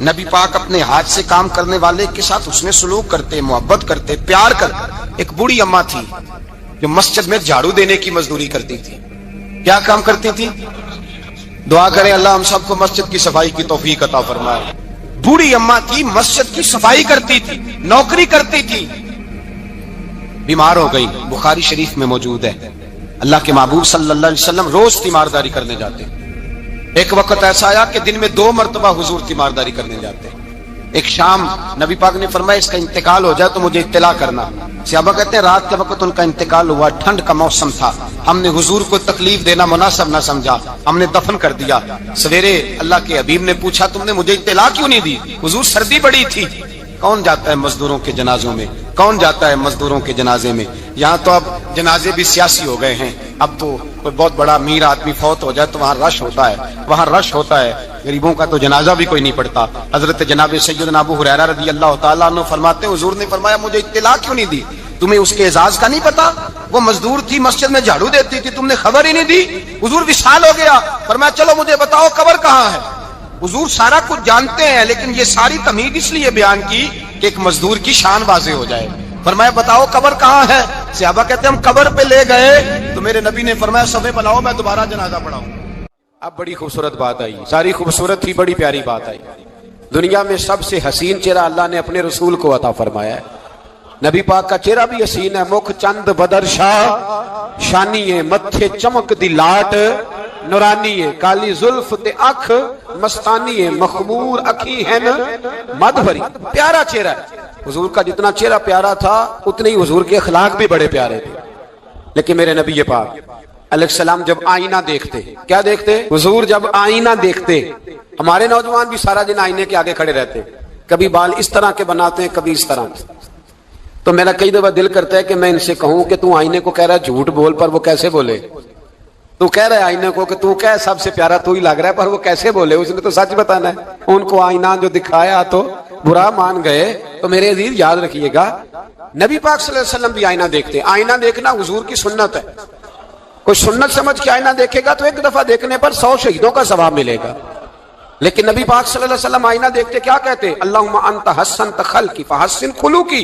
S2: نبی پاک اپنے ہاتھ سے کام کرنے والے کے ساتھ اس نے سلوک کرتے، محبت کرتے، پیار کرتے. ایک بوڑھی اماں تھی جو مسجد میں جھاڑو دینے کی مزدوری کرتی تھی. کیا کام کرتی تھی؟ دعا کریں اللہ ہم سب کو مسجد کی صفائی کی توفیق عطا فرمائے. بوڑھی اماں تھی، مسجد کی صفائی کرتی تھی، نوکری کرتی تھی. بیمار ہو گئی، بخاری شریف میں موجود ہے. اللہ کے محبوب صلی اللہ علیہ وسلم روز تیمارداری کرنے جاتے. ایک وقت ایسا آیا کہ دن میں 2 مرتبہ حضور تیمارداری کرنے جاتے. ایک شام نبی پاک نے فرمایا اس کا انتقال ہو جائے تو مجھے اطلاع کرنا. صحابہ کہتے ہیں رات کے وقت ان کا انتقال ہوا، ٹھنڈ کا موسم تھا، ہم نے حضور کو تکلیف دینا مناسب نہ سمجھا، ہم نے دفن کر دیا. سویرے اللہ کے حبیب نے پوچھا تم نے مجھے اطلاع کیوں نہیں دی؟ حضور سردی بڑی تھی. کون جاتا ہے مزدوروں کے جنازوں میں؟ کون جاتا ہے مزدوروں کے جنازے میں؟ یہاں تو اب جنازے بھی سیاسی ہو گئے ہیں. اب تو کوئی بہت بڑا امیر آدمی فوت ہو جائے تو وہاں رش ہوتا ہے، وہاں رش ہوتا ہے. غریبوں کا تو جنازہ بھی کوئی نہیں پڑتا. حضرت جناب سیدنا ابو ہریرہ رضی اللہ تعالیٰ عنہ فرماتے ہیں حضور نے فرمایا مجھے اطلاع کیوں نہیں دی؟ تمہیں اس کے اعزاز کا نہیں پتا؟ وہ مزدور تھی، مسجد میں جھاڑو دیتی تھی، تم نے خبر ہی نہیں دی. حضور وصال ہو گیا، فرمایا چلو مجھے بتاؤ قبر کہاں ہے. حضور سارا کچھ جانتے ہیں لیکن یہ ساری تمہید اس لیے بیان کی کہ ایک مزدور کی شان واضح ہو جائے. فرمایا بتاؤ قبر کہاں ہے. صحابہ کہتے ہیں ہم قبر پہ لے گئے تو میرے نبی نے فرمایا صفے بناؤ میں دوبارہ جنازہ پڑھاؤں. اب بڑی خوبصورت بات آئی، ساری خوبصورت تھی، بڑی پیاری بات آئی. دنیا میں سب سے حسین چہرہ اللہ نے اپنے رسول کو عطا فرمایا ہے. نبی پاک کا چہرہ بھی حسین ہے. مکھ چند بدر شاہ شانی ہے، متھے چمک دی لاٹ نورانی ہے، کالی زلف تے اکھ مستانی ہے، مخمور اکھی ہے مد بھری. پیارا چہرہ ہے. حضور کا جتنا چہرہ پیارا تھا اتنے ہی حضور کے اخلاق بھی بڑے پیارے تھے. لیکن میرے نبی پاک علیہ السلام جب آئینہ دیکھتے، کیا دیکھتے؟ حضور جب آئینہ دیکھتے، ہمارے نوجوان بھی سارا دن آئینے کے آگے کھڑے رہتے، کبھی بال اس طرح کے بناتے ہیں کبھی اس طرح کے. تو میرا کئی دفعہ دل کرتا ہے کہ میں ان سے کہوں کہ تو آئینے کو کہہ رہا ہے جھوٹ بول، پر وہ کیسے بولے؟ تو کہہ رہا ہے آئینے کو کہ تو کیا سب سے پیارا تو ہی لگ رہا ہے، پر وہ کیسے بولے؟ اس نے تو سچ بتانا ہے. ان کو آئینہ جو دکھایا تو برا مان گئے. تو میرے عزیز یاد رکھیے گا نبی پاک صلی اللہ علیہ وسلم بھی آئینہ دیکھتے. آئینہ دیکھنا حضور کی سنت ہے. کوئی سنت سمجھ کے آئینہ دیکھے گا تو ایک دفعہ دیکھنے پر 100 شہیدوں کا ثواب ملے گا. لیکن نبی پاک صلی اللہ علیہ وسلم آئینہ دیکھتے کیا کہتے؟ اللہم انت حسنت خلقی فحسن خلقی.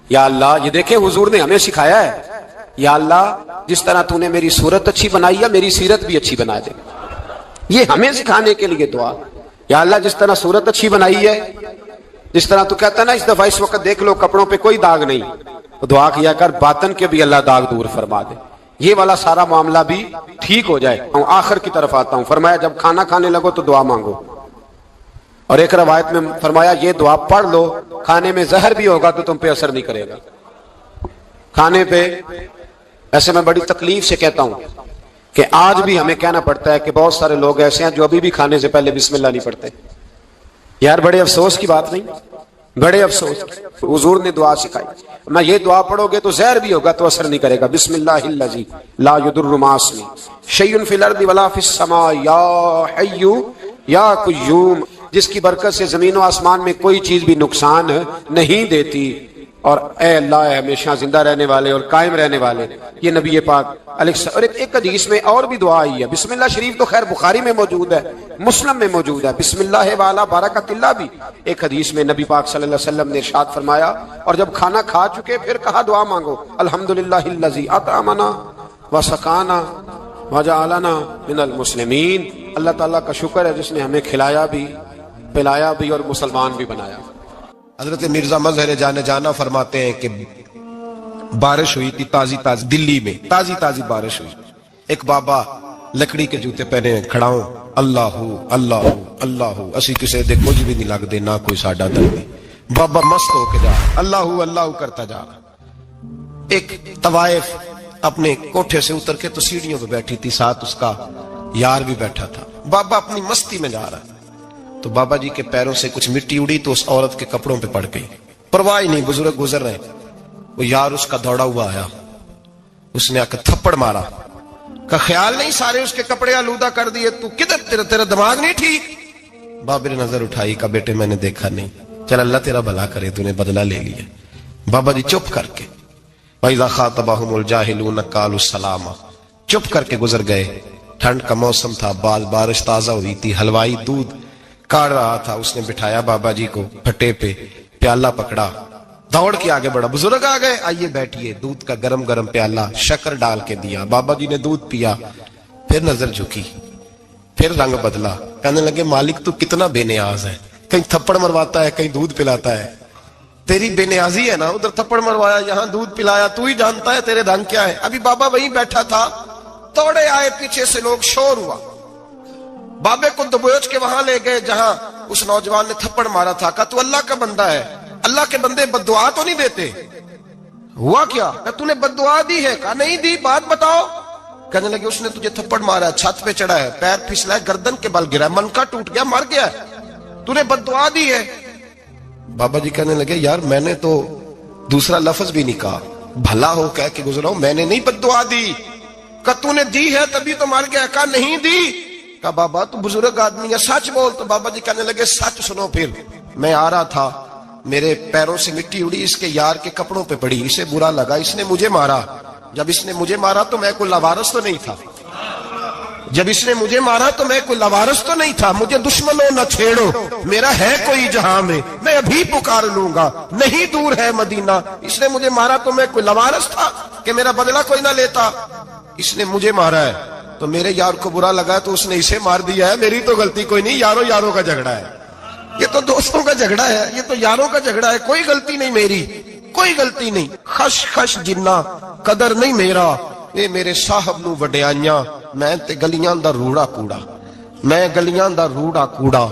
S2: یا اللہ یہ دیکھیں حضور نے ہمیں سکھایا ہے، یا اللہ جس طرح تو نے میری صورت اچھی بنائی ہے میری سیرت بھی اچھی بنا دے. یہ ہمیں سکھانے کے لیے دعا. یا اللہ جس طرح صورت اچھی بنائی ہے، جس طرح تو کہتا ہے نا اس دفعہ اس وقت دیکھ لو کپڑوں پہ کوئی داغ نہیں، تو دعا کیا کر باطن کے بھی اللہ داغ دور فرما دے، یہ والا سارا معاملہ بھی ٹھیک ہو جائے. آخر کی طرف آتا ہوں. فرمایا جب کھانا کھانے لگو تو دعا مانگو. اور ایک روایت میں فرمایا یہ دعا پڑھ لو، کھانے میں زہر بھی ہوگا تو تم پہ اثر نہیں کرے گا. کھانے پہ ایسے میں بڑی تکلیف سے کہتا ہوں کہ آج بھی ہمیں کہنا پڑتا ہے کہ بہت سارے لوگ ایسے ہیں جو ابھی بھی کھانے سے پہلے بسم اللہ نہیں پڑھتے. یار بڑے افسوس کی بات نہیں؟ بڑے افسوس. حضور نے دعا سکھائی، میں یہ دعا پڑھو گے تو زہر بھی ہوگا تو اثر نہیں کرے گا. بسم اللہ الذی لا یضر مع اسمہ شیء فی الارض ولا فی السماء یا حی یا قیوم، جس کی برکت سے زمین و آسمان میں کوئی چیز بھی نقصان نہیں دیتی. اور اے اللہ اے ہمیشہ زندہ رہنے والے اور قائم رہنے والے، یہ نبی پاک علیہ اور ایک حدیث میں اور بھی دعا آئی ہے، بسم اللہ شریف تو خیر بخاری میں موجود ہے، مسلم میں موجود ہے، بسم اللہ والا برکت اللہ بھی ایک حدیث میں نبی پاک صلی اللہ علیہ وسلم نے ارشاد فرمایا، اور جب کھانا کھا چکے پھر کہا دعا مانگو، الحمدللہ الذی اطعمنا وسقانا وجعلنا من المسلمین، اللہ تعالیٰ کا شکر ہے جس نے ہمیں کھلایا بھی پلایا بھی اور مسلمان بھی بنایا۔
S1: حضرت مرزا مظہر جانا فرماتے ہیں کہ بارش ہوئی تھی تازی تازی دلی میں، تازی تازی بارش ہوئی، ایک بابا لکڑی کے جوتے پہنے کھڑا ہوں، اللہ اللہ اللہ، اسی کسے دے کچھ بھی نہیں لگ دے نہ کوئی ساڈا درد، بابا مست ہو کے جا اللہ اللہ کرتا جا۔ ایک طوائف اپنے کوٹھے سے اتر کے تو سیڑھیوں پہ بیٹھی تھی، ساتھ اس کا یار بھی بیٹھا تھا، بابا اپنی مستی میں جا رہا ہے، تو بابا جی کے پیروں سے کچھ مٹی اڑی تو اس عورت کے کپڑوں پہ پڑ گئی، پرواہ نہیں، بزرگ گزر رہے، وہ یار اس کا دوڑا ہوا آیا، اس نے آ کے تھپڑ مارا، کا خیال نہیں سارے اس کے کپڑے آلودہ کر دیے، تو کدھر تیرا دماغ نہیں ٹھیک؟ بابا نے نظر اٹھائی، کا بیٹے میں نے دیکھا نہیں، چل اللہ تیرا بھلا کرے، تو نے بدلہ لے لیا۔ بابا جی چپ کر کے وَإِذَا خَاطَبَهُمُ الْجَاهِلُونَ قَالُوا السَّلَامَ، چپ کر کے گزر گئے۔ ٹھنڈ کا موسم تھا، بارش تازہ ہوئی تھی، حلوائی دودھ کاڑ رہا تھا، اس نے بٹھایا بابا جی کو پھٹے پہ، پیالہ پکڑا، دوڑ کے آگے بڑھا، بزرگ آ گئے، آئیے بیٹھیے، دودھ کا گرم گرم پیالہ شکر ڈال کے دیا، بابا جی نے دودھ پیا، پھر نظر جھکی، پھر رنگ بدلا، کہنے لگے مالک تو کتنا بے نیاز ہے، کہیں تھپڑ مرواتا ہے، کہیں دودھ پلاتا ہے، تیری بے نیازی ہے نا، ادھر تھپڑ مروایا یہاں دودھ پلایا، تو ہی جانتا ہے تیرے رنگ کیا ہے۔ ابھی بابا وہیں بیٹھا تھا، توڑے آئے، پیچھے سے لوگ، شور ہوا، بابے کو دبوچ کے وہاں لے گئے جہاں اس نوجوان نے تھپڑ مارا تھا، کہا تو اللہ کا بندہ ہے، اللہ کے بندے بد دعا تو نہیں دیتے، ہوا کیا؟ کہا تو نے بد دعا دی ہے؟ کہا نہیں دی، بات بتاؤ۔ کہنے لگے اس نے تجھے تھپڑ مارا ہے، چھت پہ چڑھا ہے، پیر پھسلا ہے، گردن کے بل گرا ہے، منکا ٹوٹ گیا، مر گیا ہے، تو نے بد دعا دی ہے۔ بابا جی کہنے لگے یار میں نے تو دوسرا لفظ بھی نہیں کہا، بھلا ہو کہہ کے گزرا ہوں، میں نے نہیں بد دعا دی۔ کہا تو نے دی ہے تبھی تو مر گیا، کہا نہیں دی۔ کہا بابا تو بزرگ آدمی ہے، سچ بول۔ تو بابا جی کہنے لگے سچ سنو، پھر میں آ رہا تھا، میرے پیروں سے مٹی اڑی، اس کے یار کے کپڑوں پہ پڑی، اسے برا لگا، اس نے مجھے مارا، جب اس نے مجھے مارا تو میں کوئی لاوارث تو نہیں تھا، جب اس نے مجھے مارا تو میں کوئی لاوارث تو نہیں تھا، مجھے دشمنوں نہ چھیڑو، میرا ہے کوئی جہاں میں ابھی پکار لوں گا، نہیں دور ہے مدینہ، اس نے مجھے مارا تو میں کوئی لاوارث تھا کہ میرا بدلہ کوئی نہ لیتا، اس نے مجھے مارا ہے تو میرے یار کو برا لگا تو اس نے اسے مار دیا ہے، میری تو غلطی کوئی نہیں، یاروں کا جھگڑا ہے، یہ تو دوستوں کا جھگڑا ہے، یہ تو یاروں کا جھگڑا ہے، کوئی غلطی نہیں میری، کوئی غلطی نہیں، خش جنہ قدر نہیں میرا، اے میرے صاحب نو وڈیائیاں، میں تے گلیاں دا روڑا کوڑا، میں گلیاں دا روڑا کوڑا،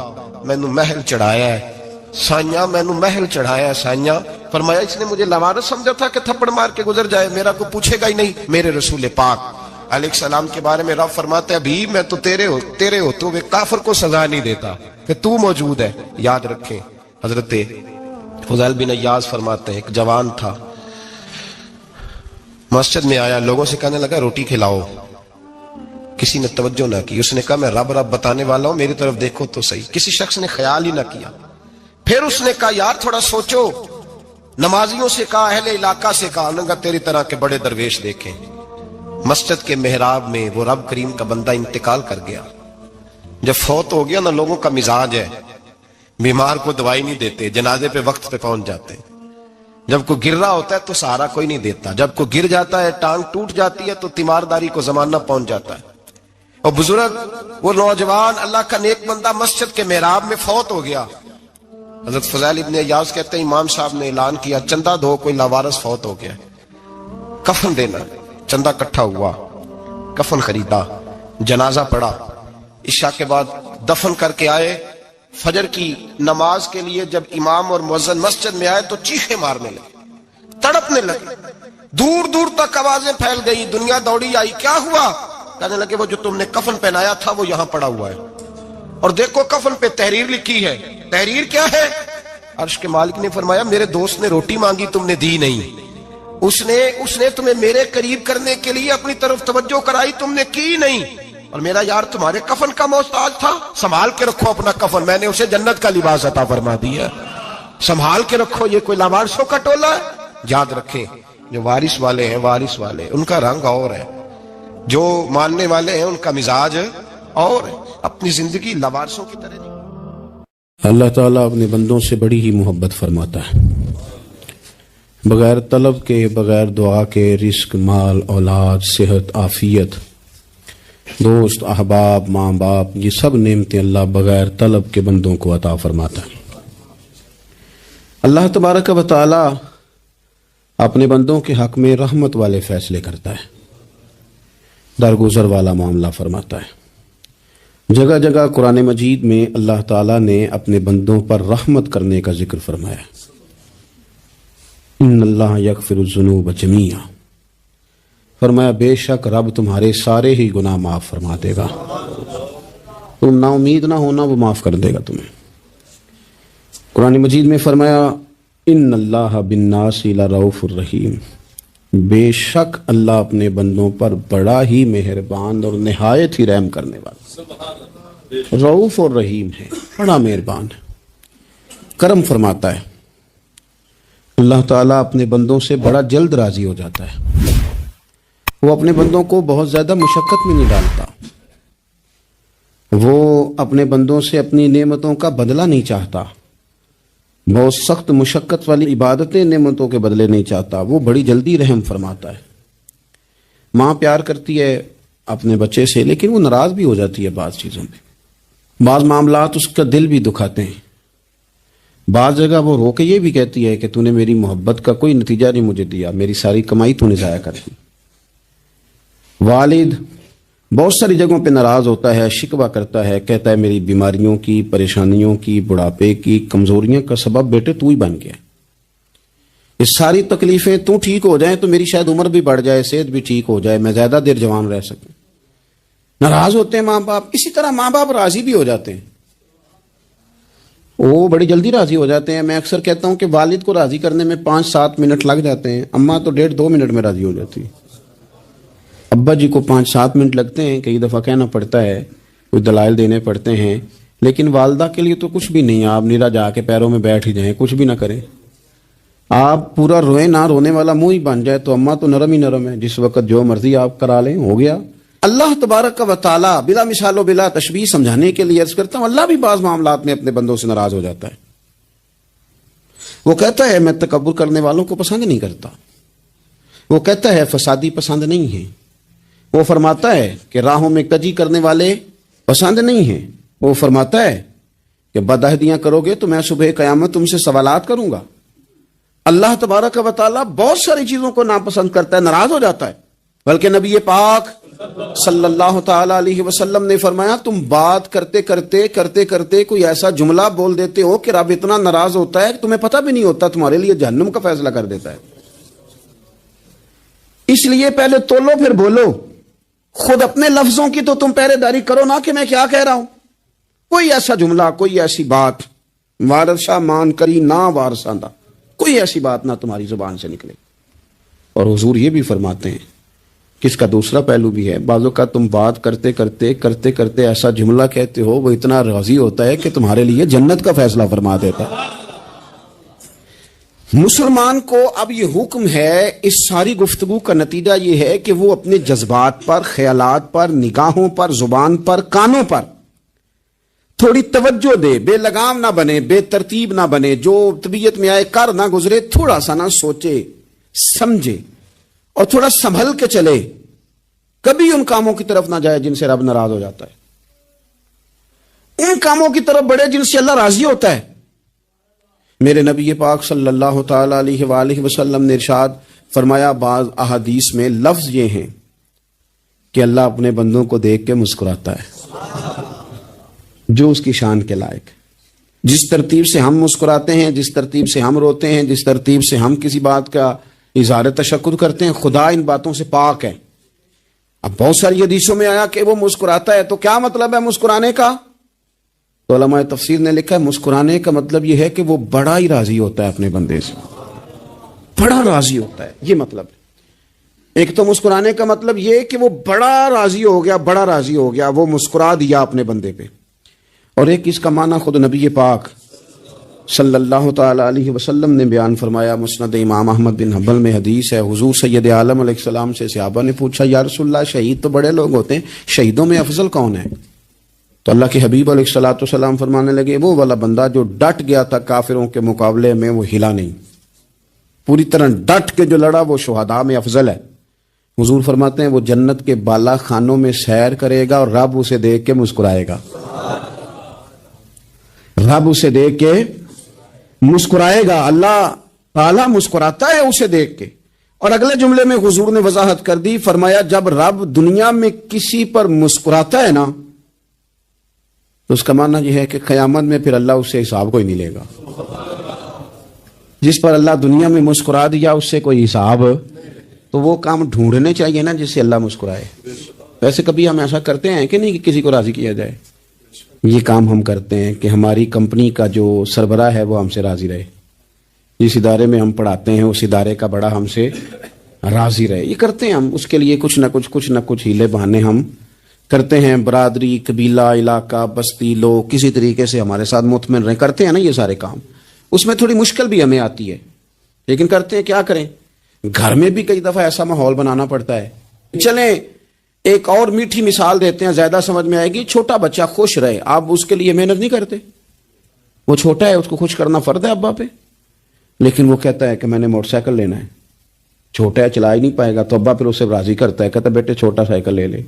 S1: مینوں محل چڑھایا ہے سائیاں، مینوں محل چڑھایا ہے سائیاں۔ فرمایا اس نے مجھے لوارث سمجھا تھا کہ تھپڑ مار کے گزر جائے، میرا کو پوچھے گا ہی نہیں۔ میرے رسول پاک علیہ السلام کے بارے میں رب فرماتے ہیں ابھی میں تو تیرے ہوتے ہوئے کافر کو سزا نہیں دیتا کہ تو موجود ہے۔ یاد رکھیں حضرت فضیل بن عیاض فرماتے ہیں ایک جوان تھا، مسجد میں آیا، لوگوں سے کہنے لگا روٹی کھلاؤ، کسی نے توجہ نہ کی، اس نے کہا میں رب بتانے والا ہوں، میری طرف دیکھو تو صحیح، کسی شخص نے خیال ہی نہ کیا۔ پھر اس نے کہا یار تھوڑا سوچو، نمازیوں سے کہا، اہل علاقہ سے کہا، انہوں نے کہا تیری طرح کے بڑے درویش دیکھیں۔ مسجد کے محراب میں وہ رب کریم کا بندہ انتقال کر گیا، جب فوت ہو گیا نا، لوگوں کا مزاج ہے بیمار کو دوائی نہیں دیتے، جنازے پہ وقت پہ پہنچ جاتے ہیں، جب کوئی گر رہا ہوتا ہے تو سہارا کوئی نہیں دیتا، جب کوئی گر جاتا ہے ٹانگ ٹوٹ جاتی ہے تو تیمارداری کو زمانہ پہنچ جاتا ہے۔ اور بزرگ وہ نوجوان اللہ کا نیک بندہ مسجد کے محراب میں فوت ہو گیا۔ حضرت فضیل ابن عیاض کہتے ہیں امام صاحب نے اعلان کیا چندہ دو، کوئی لاوارث فوت ہو گیا، کفن دینا، چندہ کٹھا ہوا، کفن خریدا، جنازہ پڑا، عشاء کے بعد دفن کر کے آئے، فجر کی نماز کے لیے جب امام اور مؤذن مسجد میں آئے تو چیخیں مارنے لگے، تڑپنے لگے، دور دور تک آوازیں پھیل گئی، دنیا دوڑی آئی، کیا ہوا؟ کہنے لگے وہ جو تم نے کفن پہنایا تھا وہ یہاں پڑا ہوا ہے، اور دیکھو کفن پہ تحریر لکھی ہے۔ تحریر کیا ہے؟ عرش کے مالک نے فرمایا میرے دوست نے روٹی مانگی تم نے دی نہیں، اس نے تمہیں میرے قریب کرنے کے لیے اپنی طرف توجہ کرائی، تم نے کی نہیں، اور میرا یار تمہارے کفن کا محتاج تھا، سنبھال کے رکھو اپنا کفن، میں نے اسے جنت کا لباس عطا فرما دیا، سنبھال کے رکھو، یہ کوئی لاوارثوں کا ٹولہ ہے؟ یاد رکھیں جو وارث والے ہیں ان کا رنگ اور ہے، جو ماننے والے ہیں ان کا مزاج اور ہے، اپنی زندگی لوارثوں کی طرح نہیں۔
S2: اللہ تعالیٰ اپنے بندوں سے بڑی ہی محبت فرماتا ہے، بغیر طلب کے، بغیر دعا کے رزق، مال، اولاد، صحت، عافیت، دوست، احباب، ماں باپ، یہ سب نعمتیں اللہ بغیر طلب کے بندوں کو عطا فرماتا ہے۔ اللہ تبارک و تعالی اپنے بندوں کے حق میں رحمت والے فیصلے کرتا ہے، درگزر والا معاملہ فرماتا ہے۔ جگہ جگہ قرآن مجید میں اللہ تعالیٰ نے اپنے بندوں پر رحمت کرنے کا ذکر فرمایا، ان اللہ یغفر الذنوب جمیعا، فرمایا بے شک رب تمہارے سارے ہی گناہ معاف فرما دے گا، تم نا امید نہ ہونا، وہ معاف کر دے گا تمہیں۔ قرآن مجید میں فرمایا ان اللہ بالناس لرؤوف الرحیم، بے شک اللہ اپنے بندوں پر بڑا ہی مہربان اور نہایت ہی رحم کرنے والا، رؤوف اور رحیم ہے، بڑا مہربان ہے، کرم فرماتا ہے۔ اللہ تعالیٰ اپنے بندوں سے بڑا جلد راضی ہو جاتا ہے، وہ اپنے بندوں کو بہت زیادہ مشقت میں نہیں ڈالتا، وہ اپنے بندوں سے اپنی نعمتوں کا بدلہ نہیں چاہتا، بہت سخت مشقت والی عبادتیں نعمتوں کے بدلے نہیں چاہتا، وہ بڑی جلدی رحم فرماتا ہے۔ ماں پیار کرتی ہے اپنے بچے سے، لیکن وہ ناراض بھی ہو جاتی ہے بعض چیزوں میں، بعض معاملات اس کا دل بھی دکھاتے ہیں، بعض جگہ وہ رو کے یہ بھی کہتی ہے کہ تو نے میری محبت کا کوئی نتیجہ نہیں مجھے دیا، میری ساری کمائی تو نے ضائع کر دی۔ والد بہت ساری جگہوں پہ ناراض ہوتا ہے، شکوہ کرتا ہے، کہتا ہے میری بیماریوں کی، پریشانیوں کی، بڑھاپے کی، کمزوریاں کا سبب بیٹے تو ہی بن گیا، یہ ساری تکلیفیں تو ٹھیک ہو جائیں تو میری شاید عمر بھی بڑھ جائے، صحت بھی ٹھیک ہو جائے، میں زیادہ دیر جوان رہ سکوں۔ ناراض ہوتے ہیں ماں باپ، اسی طرح ماں باپ راضی بھی ہو جاتے ہیں، وہ بڑی جلدی راضی ہو جاتے ہیں۔ میں اکثر کہتا ہوں کہ والد کو راضی کرنے میں 5-7 منٹ لگ جاتے ہیں، اماں تو 1.5-2 منٹ میں راضی ہو جاتی ہے، ابا جی کو 5-7 منٹ لگتے ہیں، کئی دفعہ کہنا پڑتا ہے، کوئی دلائل دینے پڑتے ہیں، لیکن والدہ کے لیے تو کچھ بھی نہیں، آپ نیرا جا کے پیروں میں بیٹھ ہی جائیں، کچھ بھی نہ کریں، آپ پورا روئیں نہ، رونے والا منہ ہی بن جائے، تو اماں تو نرم ہی نرم ہے، جس وقت جو مرضی آپ کرا لیں ہو گیا۔ اللہ تبارک و تعالی بلا مثال و بلا تشبیہ سمجھانے کے لیے عرض کرتا ہوں، اللہ بھی بعض معاملات میں اپنے بندوں سے ناراض ہو جاتا ہے، وہ کہتا ہے میں تکبر کرنے والوں کو پسند نہیں کرتا، وہ کہتا ہے فسادی پسند نہیں ہے، وہ فرماتا ہے کہ راہوں میں کجی کرنے والے پسند نہیں ہیں، وہ فرماتا ہے کہ بدعہدیاں کرو گے تو میں صبح قیامت تم سے سوالات کروں گا۔ اللہ تبارک و تعالیٰ بہت ساری چیزوں کو ناپسند کرتا ہے، ناراض ہو جاتا ہے، بلکہ نبی پاک صلی اللہ تعالی علیہ وسلم نے فرمایا تم بات کرتے کرتے کوئی ایسا جملہ بول دیتے ہو کہ رب اتنا ناراض ہوتا ہے کہ تمہیں پتہ بھی نہیں ہوتا، تمہارے لیے جہنم کا فیصلہ کر دیتا ہے۔ اس لیے پہلے تولو پھر بولو، خود اپنے لفظوں کی تو تم پہرے داری کرو نا کہ میں کیا کہہ رہا ہوں، کوئی ایسا جملہ، کوئی ایسی بات وارثہ مان کری نہ وارثاندہ، کوئی ایسی بات نہ تمہاری زبان سے نکلے۔ اور حضور یہ بھی فرماتے ہیں کہ اس کا دوسرا پہلو بھی ہے، بعض اوقات تم بات کرتے کرتے ایسا جملہ کہتے ہو وہ اتنا راضی ہوتا ہے کہ تمہارے لیے جنت کا فیصلہ فرما دیتا ہے۔ مسلمان کو اب یہ حکم ہے، اس ساری گفتگو کا نتیجہ یہ ہے کہ وہ اپنے جذبات پر، خیالات پر، نگاہوں پر، زبان پر، کانوں پر تھوڑی توجہ دے، بے لگام نہ بنے، بے ترتیب نہ بنے، جو طبیعت میں آئے کر نہ گزرے، تھوڑا سا نہ سوچے سمجھے اور تھوڑا سنبھل کے چلے، کبھی ان کاموں کی طرف نہ جائے جن سے رب ناراض ہو جاتا ہے، ان کاموں کی طرف بڑھے جن سے اللہ راضی ہوتا ہے۔ میرے نبی پاک صلی اللہ تعالی علیہ وآلہ وسلم نے ارشاد فرمایا، بعض احادیث میں لفظ یہ ہیں کہ اللہ اپنے بندوں کو دیکھ کے مسکراتا ہے جو اس کی شان کے لائق۔ جس ترتیب سے ہم مسکراتے ہیں، جس ترتیب سے ہم روتے ہیں، جس ترتیب سے ہم کسی بات کا اظہار تشکر کرتے ہیں، خدا ان باتوں سے پاک ہے۔ اب بہت ساری حدیثوں میں آیا کہ وہ مسکراتا ہے، تو کیا مطلب ہے مسکرانے کا؟ تو علماء تفسیر نے لکھا ہے مسکرانے کا مطلب یہ ہے کہ وہ بڑا ہی راضی ہوتا ہے اپنے بندے سے، بڑا راضی ہوتا ہے، یہ مطلب ہے۔ ایک تو مسکرانے کا مطلب یہ کہ وہ بڑا راضی ہو گیا، بڑا راضی ہو گیا، وہ مسکرا دیا اپنے بندے پہ، اور ایک اس کا معنی خود نبی پاک صلی اللہ تعالی علیہ وسلم نے بیان فرمایا، مسند امام احمد بن حنبل میں حدیث ہے، حضور سید عالم علیہ السلام سے صحابہ نے پوچھا یا رسول اللہ شہید تو بڑے لوگ ہوتے ہیں، شہیدوں میں افضل کون ہے؟ تو اللہ کے حبیب علیہ الصلوۃ والسلام فرمانے لگے وہ والا بندہ جو ڈٹ گیا تھا کافروں کے مقابلے میں، وہ ہلا نہیں، پوری طرح ڈٹ کے جو لڑا وہ شہداء میں افضل ہے۔ حضور فرماتے ہیں وہ جنت کے بالا خانوں میں سیر کرے گا اور رب اسے دیکھ کے مسکرائے گا، رب اسے دیکھ کے مسکرائے گا، اللہ تعالیٰ مسکراتا ہے اسے دیکھ کے۔ اور اگلے جملے میں حضور نے وضاحت کر دی، فرمایا جب رب دنیا میں کسی پر مسکراتا ہے نا تو اس کا معنی یہ ہے کہ قیامت میں پھر اللہ اس سے حساب کوئی نہیں لے گا۔ جس پر اللہ دنیا میں مسکرا دیا اس سے کوئی حساب، تو وہ کام ڈھونڈنے چاہیے نا جس سے اللہ مسکرائے۔ ویسے کبھی ہم ایسا کرتے ہیں کہ نہیں کہ کسی کو راضی کیا جائے؟ یہ کام ہم کرتے ہیں کہ ہماری کمپنی کا جو سربراہ ہے وہ ہم سے راضی رہے، جس ادارے میں ہم پڑھاتے ہیں اس ادارے کا بڑا ہم سے راضی رہے، یہ کرتے ہیں ہم۔ اس کے لیے کچھ نہ کچھ ہیلے بہانے ہم کرتے ہیں، برادری، قبیلہ، علاقہ، بستی، لوگ کسی طریقے سے ہمارے ساتھ مطمئن رہیں، کرتے ہیں نا یہ سارے کام۔ اس میں تھوڑی مشکل بھی ہمیں آتی ہے لیکن کرتے ہیں، کیا کریں؟ گھر میں بھی کئی دفعہ ایسا ماحول بنانا پڑتا ہے۔ چلیں ایک اور میٹھی مثال دیتے ہیں، زیادہ سمجھ میں آئے گی۔ چھوٹا بچہ خوش رہے، آپ اس کے لیے محنت نہیں کرتے، وہ چھوٹا ہے اس کو خوش کرنا فرض ہے ابا پہ، لیکن وہ کہتا ہے کہ میں نے موٹر سائیکل لینا ہے، چھوٹا ہے چلا ہی نہیں پائے گا، تو ابا پھر اسے راضی کرتا ہے، کہتا ہے بیٹے چھوٹا سائیکل لے لے،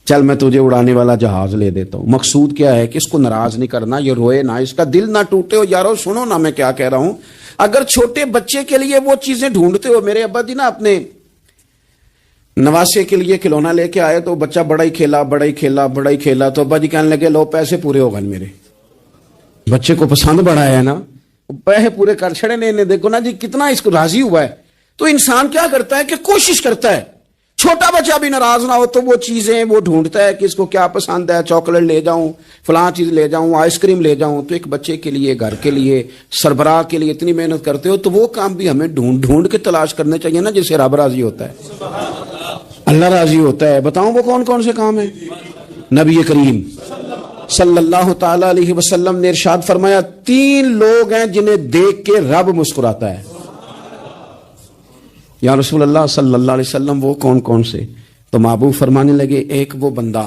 S2: چل میں تجھے اڑانے والا جہاز لے دیتا ہوں۔ مقصود کیا ہے کہ اس کو ناراض نہیں کرنا، یہ روئے نہ، اس کا دل نہ ٹوٹے ہو۔ یارو سنو نا میں کیا کہہ رہا ہوں، اگر چھوٹے بچے کے لیے وہ چیزیں ڈھونڈتے ہو، میرے ابا جی نا اپنے نواسے کے لیے کھلونا لے کے آئے تو بچہ بڑا ہی کھیلا تو ابا جی کہنے لگے لو پیسے پورے ہو گئے میرے، بچے کو پسند بڑا ہے نا، پیسے پورے کر چھڑے نے، دیکھو نا جی کتنا اس کو راضی ہوا ہے۔ تو انسان کیا کرتا ہے کہ کوشش کرتا ہے، چھوٹا بچہ بھی ناراض نہ ہو تو وہ چیزیں وہ ڈھونڈتا ہے کہ اس کو کیا پسند ہے، چاکلیٹ لے جاؤں، فلاں چیز لے جاؤں، آئس کریم لے جاؤں۔ تو ایک بچے کے لیے، گھر کے لیے، سربراہ کے لیے اتنی محنت کرتے ہو تو وہ کام بھی ہمیں ڈھونڈ کے تلاش کرنے چاہیے نا جس سے رب راضی ہوتا ہے، اللہ راضی ہوتا ہے۔ بتاؤں وہ کون کون سے کام ہیں؟ نبی کریم صلی اللہ تعالی علیہ وسلم نے ارشاد فرمایا 3 لوگ ہیں جنہیں دیکھ کے رب مسکراتا ہے۔ یا رسول اللہ صلی اللہ علیہ وسلم وہ کون کون سے؟ تو محبوب فرمانے لگے ایک وہ بندہ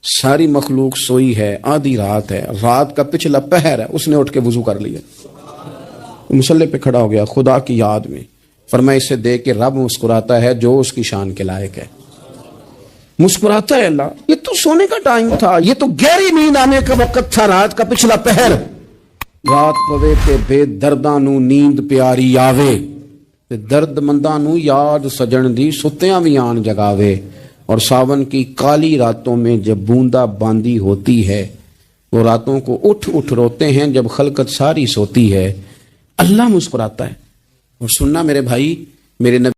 S2: ساری مخلوق سوئی ہے، آدھی رات ہے، رات کا پچھلا پہر ہے، اس نے اٹھ کے وضو کر لیا، مصلی پہ کھڑا ہو گیا خدا کی یاد میں، فرمایا اسے دیکھ کے رب مسکراتا ہے جو اس کی شان کے لائق ہے، مسکراتا ہے اللہ۔ یہ تو سونے کا ٹائم تھا، یہ تو گہری نیند آنے کا وقت تھا، رات کا پچھلا پہر، رات پوے تے بے درداں نو نیند پیاری آوے، درد منداں نو یاد سجن دی ستیاں بھی آن جگاوے، اور ساون کی کالی راتوں میں جب بوندا باندی ہوتی ہے، وہ راتوں کو اٹھ اٹھ روتے ہیں جب خلقت ساری سوتی ہے، اللہ مسکراتا ہے۔ اور سننا میرے بھائی، میرے نبی